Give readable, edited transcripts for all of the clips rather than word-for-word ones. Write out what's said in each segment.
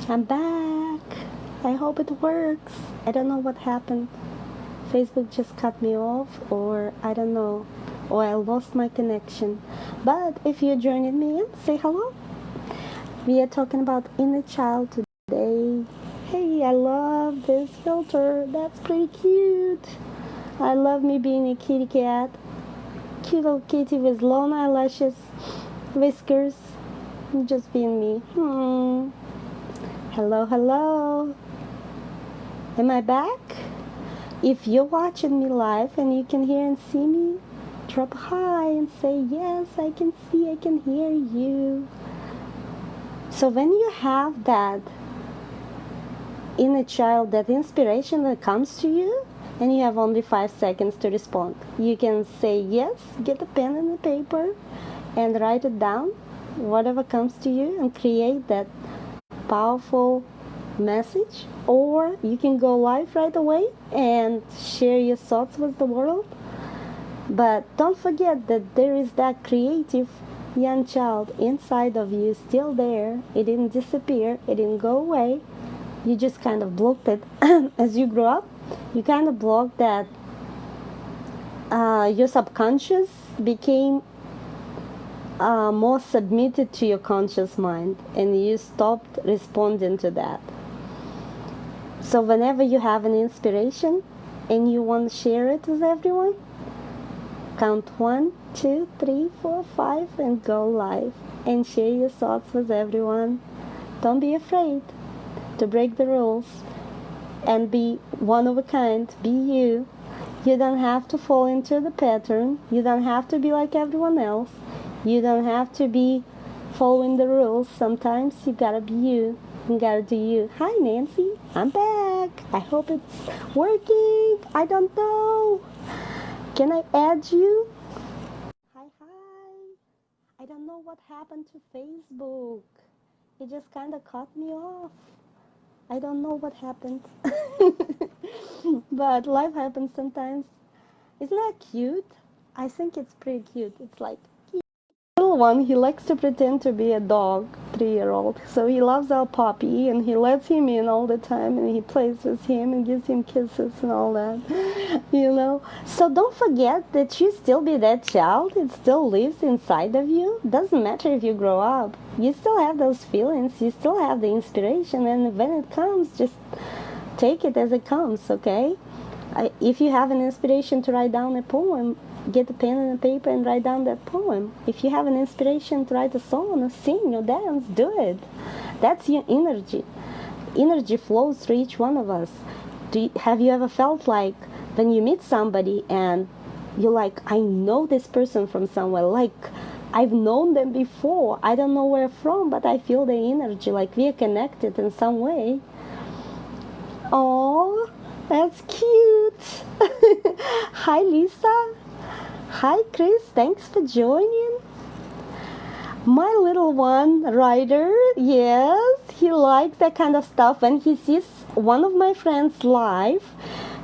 I'm back. I hope it works. I don't know what happened. Facebook just cut me off, or I don't know, or I lost my connection. But if you're joining me in, say hello. We are talking about inner child today. Hey, I love this filter. That's pretty cute. I love me being a kitty cat. Cute little kitty with long eyelashes, whiskers, just being me. Hello, hello. Am I back? If you're watching me live and you can hear and see me, drop hi and say, yes, I can see, I can hear you. So when you have that inner child, that inspiration that comes to you, and you have only 5 seconds to respond, you can say yes, get a pen and a paper, and write it down, whatever comes to you, and create that powerful message. Or you can go live right away and share your thoughts with the world. But don't forget that there is that creative young child inside of you still there. It didn't disappear, it didn't go away. You just kind of blocked it. As you grow up, you kind of blocked that. Your subconscious became more submitted to your conscious mind, and you stopped responding to that. So whenever you have an inspiration and you want to share it with everyone, count 1, 2, 3, 4, 5 and go live and share your thoughts with everyone. Don't be afraid to break the rules and be one of a kind. Be you. You don't have to fall into the pattern. You don't have to be like everyone else. You don't have to be following the rules. Sometimes you gotta be you. You gotta do you. Hi, Nancy. I'm back. I hope it's working. I don't know. Can I add you? Hi, hi. I don't know what happened to Facebook. It just kind of cut me off. I don't know what happened. But life happens sometimes. Isn't that cute? I think it's pretty cute. It's like little one, he likes to pretend to be a dog, 3-year-old. So he loves our puppy and he lets him in all the time and he plays with him and gives him kisses and all that. So don't forget that you still be that child. It still lives inside of you. Doesn't matter if you grow up. You still have those feelings. You still have the inspiration, and when it comes, just take it as it comes, okay? If you have an inspiration to write down a poem, get a pen and a paper and write down that poem. If you have an inspiration to write a song or sing or dance, do it. That's your energy. Energy flows through each one of us. Have you ever felt like when you meet somebody and you're like, I know this person from somewhere, like I've known them before, I don't know where from, but I feel the energy, like we are connected in some way. Oh, that's cute. Hi, Lisa. Hi, Chris. Thanks for joining. My little one, Ryder, yes, he likes that kind of stuff. When he sees one of my friends live,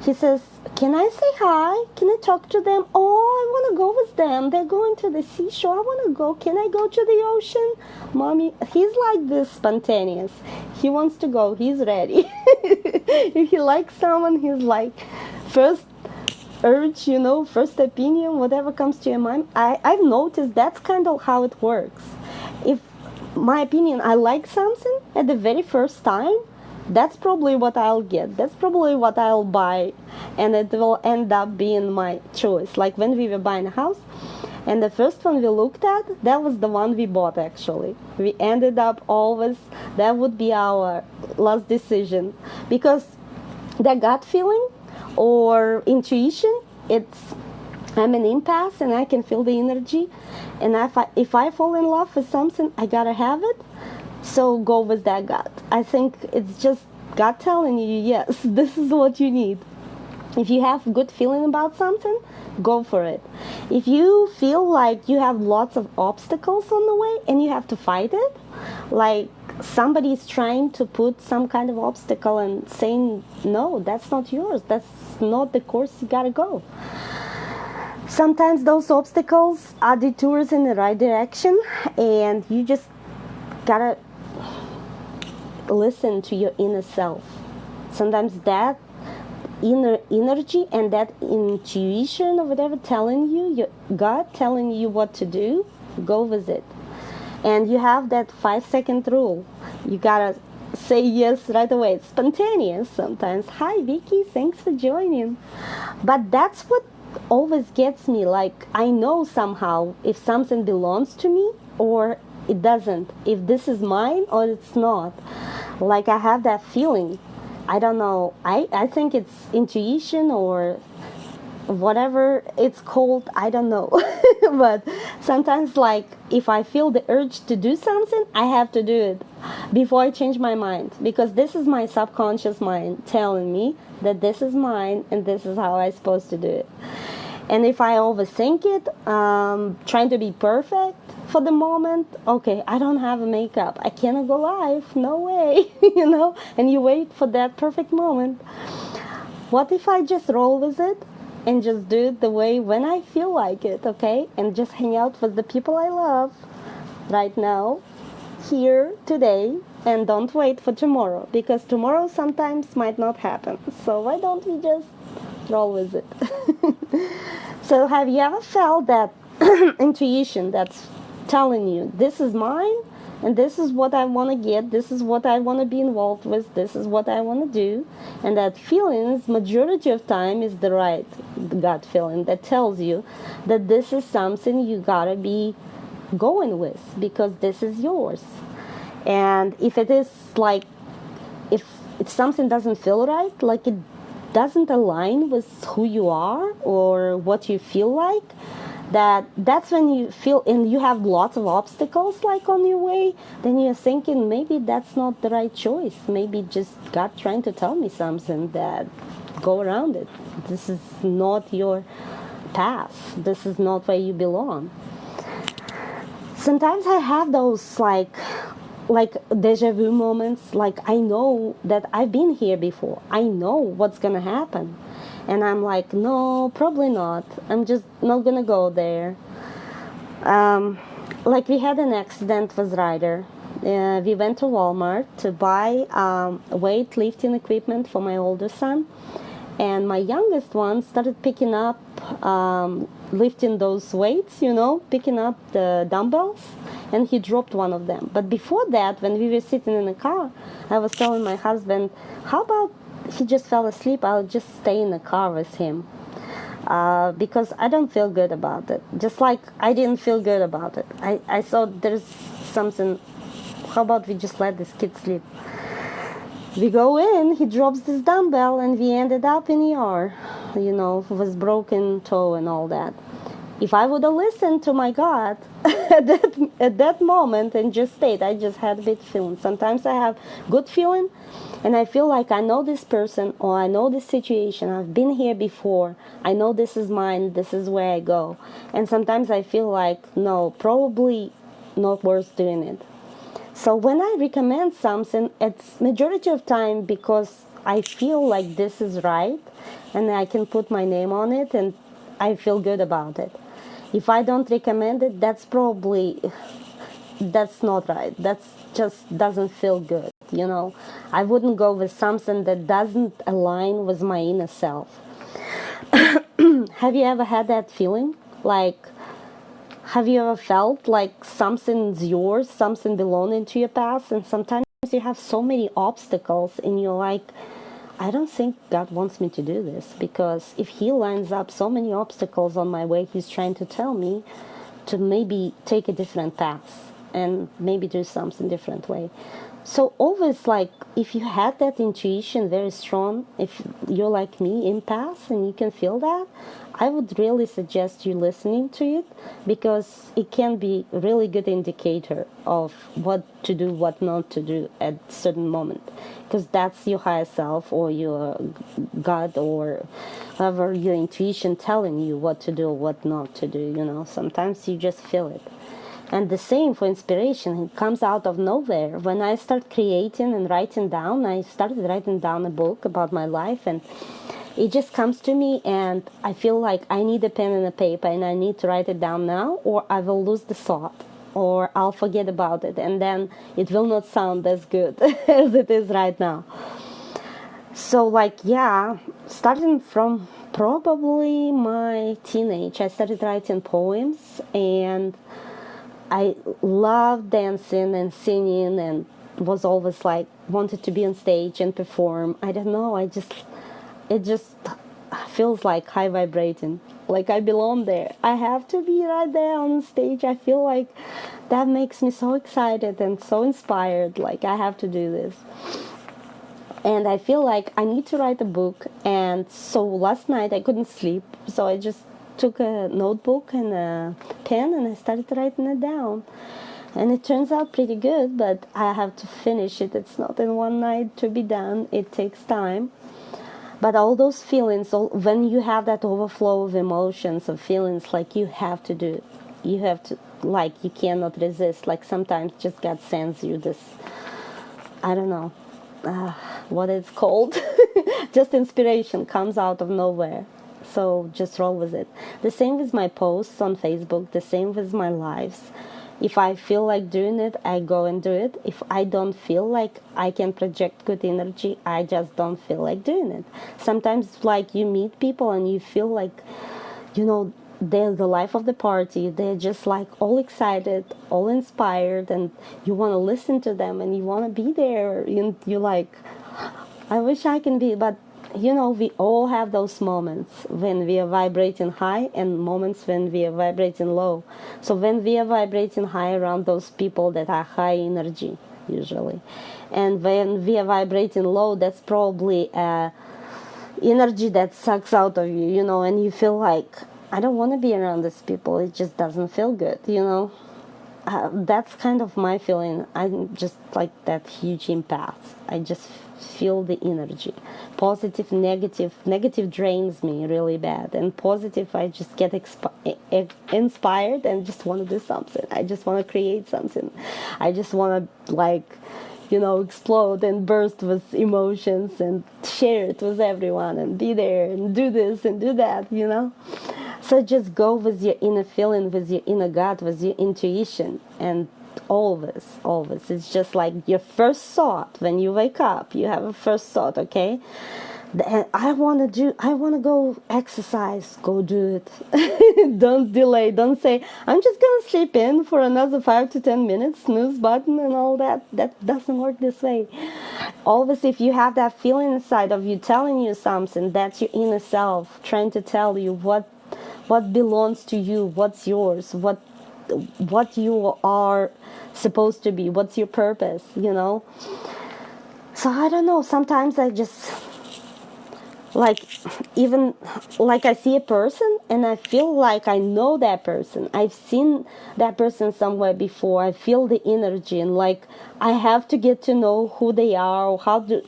he says, can I say hi? Can I talk to them? Oh, I want to go with them. They're going to the seashore. I want to go. Can I go to the ocean? Mommy, he's like this spontaneous. He wants to go. He's ready. If he likes someone, he's like, first urge, first opinion, whatever comes to your mind. I've noticed that's kind of how it works. If my opinion, I like something at the very first time, that's probably what I'll get. That's probably what I'll buy, and it will end up being my choice. Like when we were buying a house, and the first one we looked at, that was the one we bought actually. We ended up always, that would be our last decision. Because that gut feeling or intuition, I'm an empath and I can feel the energy. And if I fall in love with something, I gotta have it. So go with that gut. I think it's just God telling you, yes, this is what you need. If you have good feeling about something, go for it. If you feel like you have lots of obstacles on the way and you have to fight it, like somebody is trying to put some kind of obstacle and saying, no, that's not yours. That's not the course you gotta go. Sometimes those obstacles are detours in the right direction, and you just gotta listen to your inner self. Sometimes that inner energy and that intuition or whatever telling you, your God telling you what to do, go with it. And you have that 5-second rule. You gotta say yes right away. It's spontaneous sometimes. Hi Vicky, thanks for joining. But that's what always gets me. Like, I know somehow if something belongs to me or it doesn't, if this is mine or it's not. Like, I have that feeling. I don't know. I think it's intuition or whatever it's called, I don't know. But sometimes, like, if I feel the urge to do something, I have to do it before I change my mind, because this is my subconscious mind telling me that this is mine and this is how I'm supposed to do it. And if I overthink it, trying to be perfect for the moment, okay, I don't have a makeup, I cannot go live, no way. And you wait for that perfect moment. What if I just roll with it and just do it the way when I feel like it, okay? And just hang out with the people I love right now, here, today, and don't wait for tomorrow, because tomorrow sometimes might not happen. So why don't we just roll with it? So have you ever felt that intuition that's telling you, this is mine, and this is what I want to get, this is what I want to be involved with, this is what I want to do, and that feelings majority of time is the right gut feeling that tells you that this is something you gotta be going with, because this is yours. And if it is like, if something doesn't feel right, like it doesn't align with who you are or what you feel like, that's when you feel, and you have lots of obstacles like on your way, then you're thinking maybe that's not the right choice, maybe just God trying to tell me something, that go around it, this is not your path, this is not where you belong. Sometimes I have those like deja vu moments, like I know that I've been here before, I know what's gonna happen, and I'm like, no, probably not, I'm just not gonna go there. Like, we had an accident with Ryder. We went to Walmart to buy weightlifting equipment for my older son, and my youngest one started picking up lifting those weights, picking up the dumbbells, and he dropped one of them. But before that, when we were sitting in the car, I was telling my husband, how about he just fell asleep, I'll just stay in the car with him, because I don't feel good about it, just like I didn't feel good about it. I thought there's something, how about we just let this kid sleep. We go in, he drops this dumbbell, and we ended up in ER, with broken toe and all that. If I would have listened to my God at that moment and just stayed, I just had a bad feeling. Sometimes I have good feeling, and I feel like I know this person or I know this situation. I've been here before. I know this is mine. This is where I go. And sometimes I feel like, no, probably not worth doing it. So when I recommend something, it's majority of time because I feel like this is right and I can put my name on it and I feel good about it. If I don't recommend it, that's not right. That's just doesn't feel good, I wouldn't go with something that doesn't align with my inner self. Have you ever had that feeling? Like, have you ever felt like something's yours, something belonging to your past, and sometimes you have so many obstacles and you're like, I don't think God wants me to do this, because if he lines up so many obstacles on my way, he's trying to tell me to maybe take a different path and maybe do something different way. So always, like, if you had that intuition very strong, if you're like me, empath, and you can feel that, I would really suggest you listening to it, because it can be a really good indicator of what to do, what not to do at a certain moment, because that's your higher self or your God or whatever, your intuition telling you what to do or what not to do. Sometimes you just feel it. And the same for inspiration. It comes out of nowhere. When I start creating and writing down, I started writing down a book about my life, and it just comes to me, and I feel like I need a pen and a paper, and I need to write it down now, or I will lose the thought. or I'll forget about it, and then it will not sound as good as it is right now. So like, yeah, starting from probably my teenage, I started writing poems, and I loved dancing and singing, and was always like wanted to be on stage and perform. I don't know, it just feels like high vibrating, like I belong there. I have to be right there on stage. I feel like that makes me so excited and so inspired, like I have to do this. And I feel like I need to write a book. And so last night I couldn't sleep, so I just took a notebook and a pen and I started writing it down. And it turns out pretty good, but I have to finish it. It's not in one night to be done. It takes time. But all those feelings, when you have that overflow of emotions, of feelings, like you have to do it. You have to, like, you cannot resist. Like sometimes just God sends you this, I don't know what it's called. Just inspiration comes out of nowhere. So just roll with it. The same with my posts on Facebook, the same with my lives. If I feel like doing it, I go and do it. If I don't feel like I can project good energy, I just don't feel like doing it. Sometimes, like, you meet people and you feel like, they're the life of the party. They're just like all excited, all inspired, and you want to listen to them and you want to be there. You're like, I wish I can be, but we all have those moments when we are vibrating high and moments when we are vibrating low. So when we are vibrating high around those people that are high energy, usually, and when we are vibrating low, that's probably energy that sucks out of you, and you feel like, I don't want to be around these people. It just doesn't feel good, that's kind of my feeling. I'm just like that huge empath. I just feel the energy. Positive, negative drains me really bad, and positive, I just get inspired and just want to do something. I just want to create something. I just want to explode and burst with emotions and share it with everyone and be there and do this and do that. So just go with your inner feeling, with your inner gut, with your intuition, and always, it's just like your first thought when you wake up. You have a first thought, okay? I want to go exercise. Go do it. Don't delay. Don't say, I'm just going to sleep in for another 5 to 10 minutes, snooze button and all that. That doesn't work this way. Always, if you have that feeling inside of you telling you something, that's your inner self trying to tell you what belongs to you, what's yours, what you are supposed to be, what's your purpose, So I don't know, sometimes I just even I see a person and I feel like I know that person. I've seen that person somewhere before. I feel the energy, and like I have to get to know who they are. How do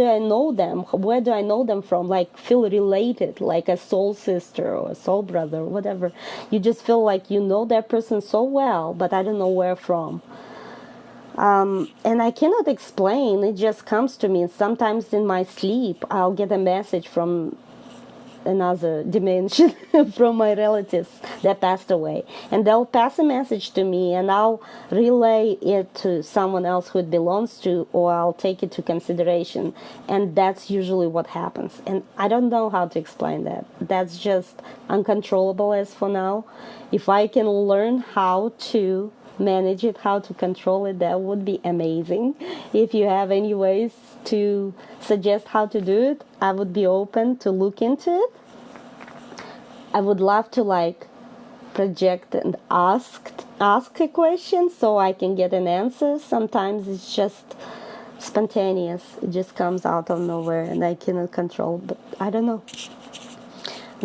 I know them? Where do I know them from? Like feel related, like a soul sister or a soul brother, or whatever. You just feel like you know that person so well, but I don't know where from. And I cannot explain, it just comes to me. Sometimes in my sleep, I'll get a message from another dimension, from my relatives that passed away. And they'll pass a message to me, and I'll relay it to someone else who it belongs to, or I'll take it to consideration. And that's usually what happens. And I don't know how to explain that. That's just uncontrollable as for now. If I can learn how to manage it, how to control it, that would be amazing. If you have any ways to suggest how to do it, I would be open to look into it. I would love to project and ask a question so I can get an answer. Sometimes it's just spontaneous. It just comes out of nowhere and I cannot control, but I don't know.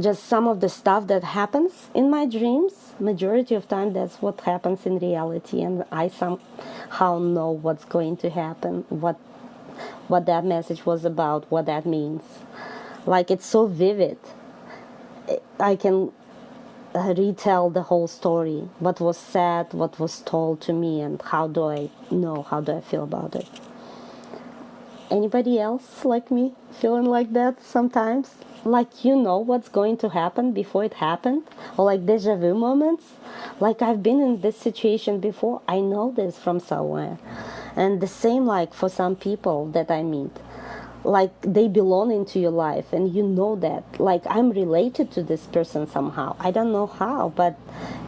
Just some of the stuff that happens in my dreams, majority of time that's what happens in reality, and I somehow know what's going to happen, what that message was about, what that means. Like it's so vivid. I can retell the whole story, what was said, what was told to me, and how do I feel about it. Anybody else like me feeling like that sometimes? Like you know what's going to happen before it happened? Or like deja vu moments? Like I've been in this situation before. I know this from somewhere. And the same like for some people that I meet. Like they belong into your life and you know that. Like I'm related to this person somehow. I don't know how, but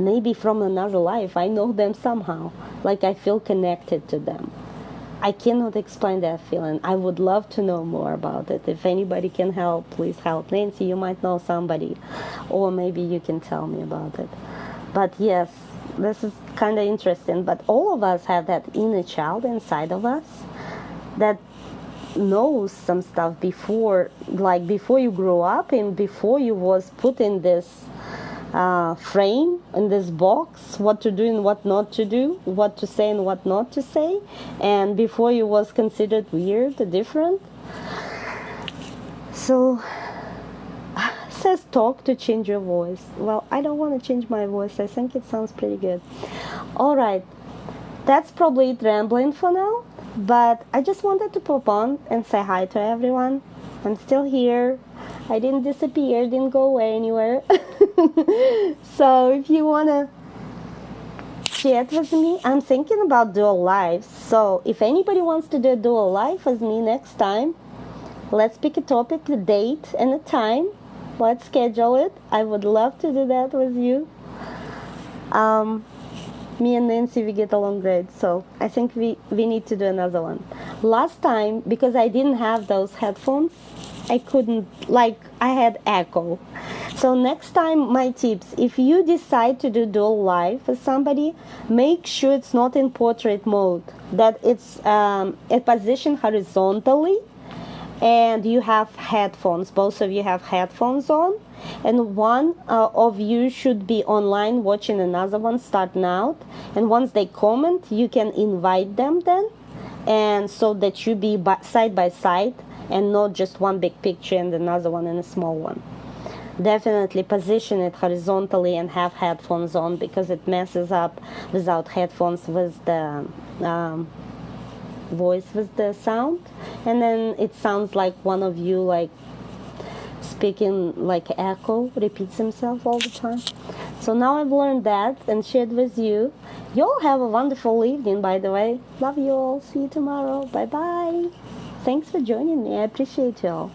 maybe from another life I know them somehow. Like I feel connected to them. I cannot explain that feeling. I would love to know more about it. If anybody can help, please help. Nancy, you might know somebody, or maybe you can tell me about it. But yes, this is kind of interesting. But all of us have that inner child inside of us that knows some stuff before, like before you grow up and before you was put in this frame, in this box, what to do and what not to do, what to say and what not to say, and before you was considered weird, different. So says talk to change your voice. Well, I don't want to change my voice. I think it sounds pretty good. All right, that's probably it rambling for now, but I just wanted to pop on and say hi to everyone. I'm still here. I didn't disappear, didn't go away anywhere. So if you want to chat with me, I'm thinking about dual lives. So if anybody wants to do a dual life with me next time, let's pick a topic, a date, and a time. Let's schedule it. I would love to do that with you. Me and Nancy, we get along great, so I think we need to do another one. Last time, because I didn't have those headphones, I couldn't, like, I had echo. So next time, my tips, if you decide to do dual live with somebody, make sure it's not in portrait mode, that it's positioned horizontally, and you have headphones. Both of you have headphones on, and one of you should be online watching another one starting out, and once they comment, you can invite them then, and so that you be side by side and not just one big picture and another one and a small one. Definitely position it horizontally and have headphones on, because it messes up without headphones with the voice, with the sound, and then it sounds like one of you like speaking like echo, repeats himself all the time. So now I've learned that and shared with you. You all have a wonderful evening, by the way. Love you all. See you tomorrow. Bye bye. Thanks for joining me. I appreciate you all.